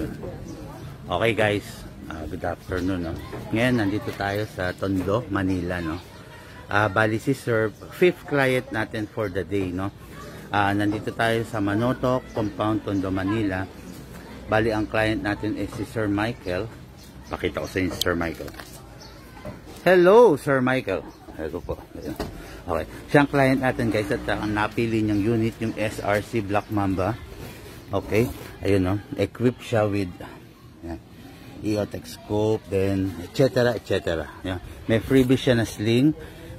Ayun. Okay guys, good afternoon. No? Ngayon, nandito tayo sa Tondo, Manila. No? Bali si Sir, 5th client natin for the day. No? Nandito tayo sa Manotok Compound, Tondo, Manila. Bali ang client natin is si Sir Michael. Pakita ko sa inyo si Sir Michael. Hello Sir Michael. Hello po. Ayun. Okay. Siyang client natin guys at ang napili niyang unit yung SRC Black Mamba. Okay. Ayun no. Equipped siya with yan, EOTech scope, then etc. etc. Yan. May freebie siya na sling,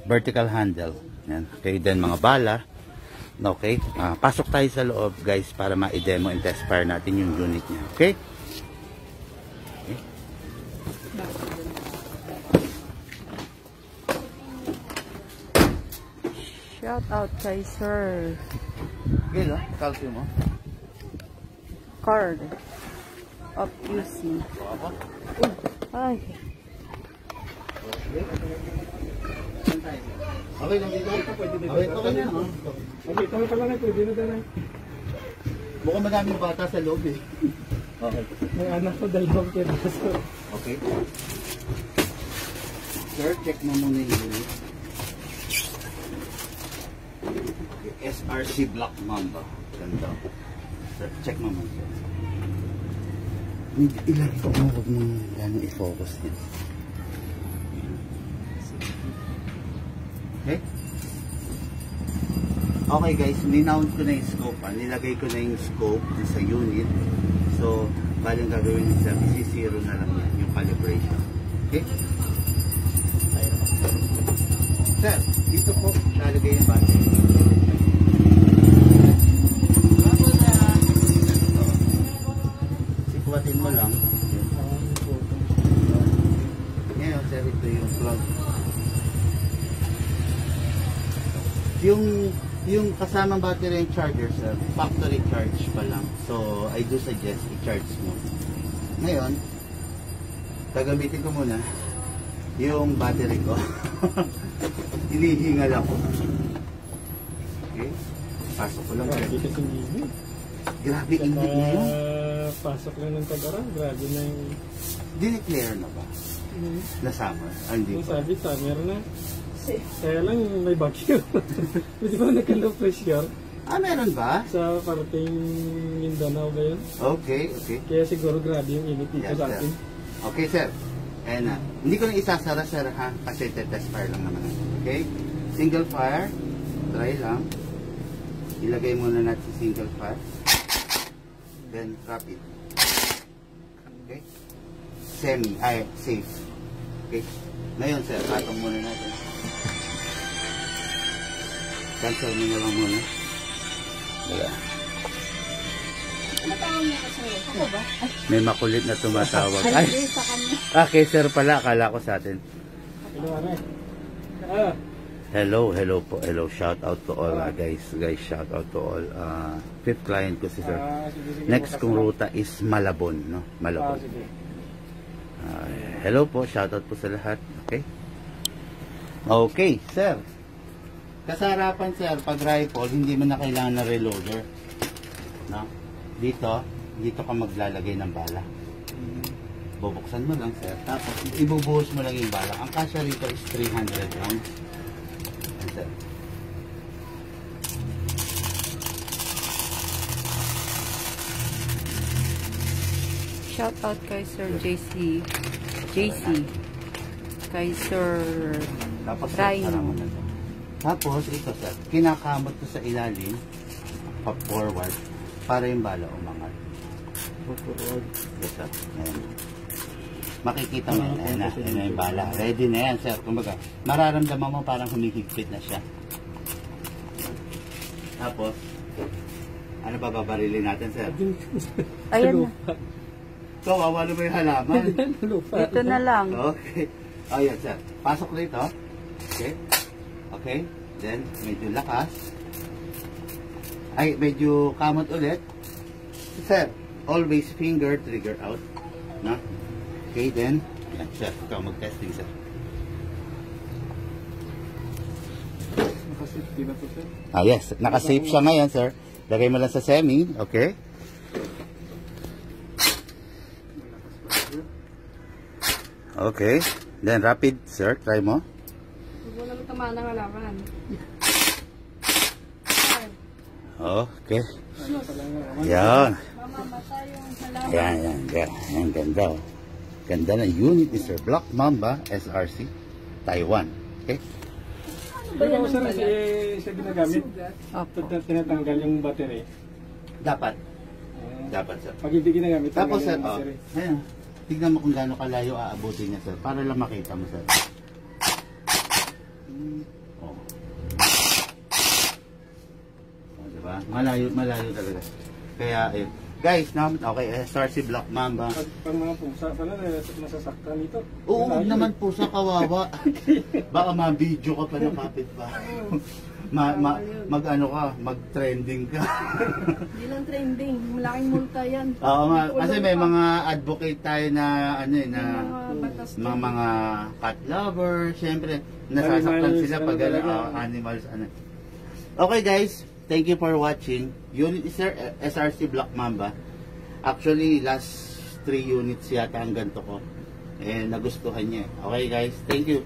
vertical handle. Yan. Okay. Then mga bala. Okay. Pasok tayo sa loob guys para ma-demo and test fire natin yung unit niya. Okay. Okay. Shout out kay Sir. Gila, kalsyo mo. Card of UC. Ay. Okay lang dito. Okay na. Okay, kami pala na, pwede na tayo. Mukhang madaming bata sa loob eh. Okay. May anak ko, dalawang kiraso. Okay. Sir, check mo muna yung unit. SRC Black Mamba. Ganda. Sir, check mo muna. Ilagay ko mo, huwag mong gano'ng i-focus din. Okay? Okay guys, minount ko na yung scope. Nilagay ko na yung scope sa unit. So, bali ang gagawin nyo sa isi-zero na lang yan, yung calibration. Okay? Sir, dito po nalagay yung battery. Sikwatin mo lang. Ngayon, sir, ito yung plug. Yung kasamang battery yung charger, sir, factory charge pa lang. So, I do suggest i-charge mo. Ngayon, gagamitin ko muna yung battery ko. Hinihingal ako. Okay? Pasok ko lang. Grabe kasing init. Grabe init ngayon. Pasok lang ng tag-arang. Grabe na yung... Dineclare na ba? Na summer? Hindi Yung pa. sabi, summer na. Kaya lang may bagyo. Hindi ba nagka-low pressure? Meron ba? Sa parating Mindanao ba yun? Okay, okay. Kaya siguro grabe yung init dito Yes, sa sir. atin. Okay, sir. And hindi ko na isasara, sir, ha? Kasi test fire lang naman. Okay? Single fire. Try lang. Ilagay muna natin sa single fire. Then, wrap it. Okay? Safe. Okay? Ngayon, sir, patong muna natin. Cancel mo na lang muna. Wala. Ano tawag niya kasi? Ako ba? May makulit na tumatawag. Ay, Ay, sa kanya. kay sir pala. Akala ko sa atin. Hello po. Hello. Shout out to all guys. Guys, shout out to all. 5th client ko si sir. Next kong ruta is Malabon, no? Malabon. Hello po. Shout out po sa lahat. Okay? Okay, sir. Kasarapan, sir, pag rifle, hindi mo na kailangan na reloader. No? Dito ka maglalagay ng bala. Bubuksan mo lang, sir. Tapos, ibubuhos mo lang yung bala. Ang kasya rito is 300 rounds. Yan, sir. Shout out kay Sir JC. Kay Sir Tapos, sir, Ryan. parang ano to. Tapos, ito, sir. Kinakamot ko sa ilalim. Pa-forward. Para yung bala umangat. Forward. Yes, sir. Ayan. Makikita mo, ayan na yung bala. Ready na yan, sir. Kumbaga, mararamdaman mo parang humihigpit na siya. Tapos, ano ba babarilin natin, sir? Ayan na. Kawawa na ba yung halaman? Dito na lang. Okay. Ayan, sir. Pasok dito. Okay. Okay. Then, medyo lakas. Ay, medyo kamot ulit. Sir, always finger trigger out. No? Okay, then, yan, sir. Ikaw mag-testing, sir. Nakasafety na po, sir. Yes. Naka-safe siya ngayon, sir. Lagay mo lang sa semi. Okay. Okay. Then rapid, sir. Try mo. Huwag mo naman tamaan ng halaman. Okay. Ano pala nga? Yan. Mamamatay yung halaman. Yan, yan, yan. Yan, ganda. Oh. Ganda na unit ni Sir Black Mamba SRC Taiwan. Okay? Pero sir, siya ginagamit. Opo. Tinatanggal yung battery. Dapat. Dapat, sir. Pag hindi ginagamit, Tapos, tanggal sir, yung oh, battery. ayan. Tignan mo kung gaano kalayo aabutin niya, sir. Para lang makita mo, sir. Oh. Oh, diba? Malayo, malayo talaga. Kaya, ayun. Guys, okay, SRC Black Mamba. Pag mga pusa, pala nasasaktan ito. Oo, huwag naman po sa kawawa. Baka ma-video ka pa ng kapit pa. Mag-ano ka, mag-trending ka. Hindi lang trending. Malaking multa yan. Oo nga, kasi may mga advocate tayo na ano eh, na batas mga cat lover, syempre nasasaktan Animals, sila ano pag talaga. animals ano. Okay guys, thank you for watching. Unit is SRC Black Mamba. Actually, last 3 units yata ang ganito ko. And nagustuhan niya. Okay guys, thank you.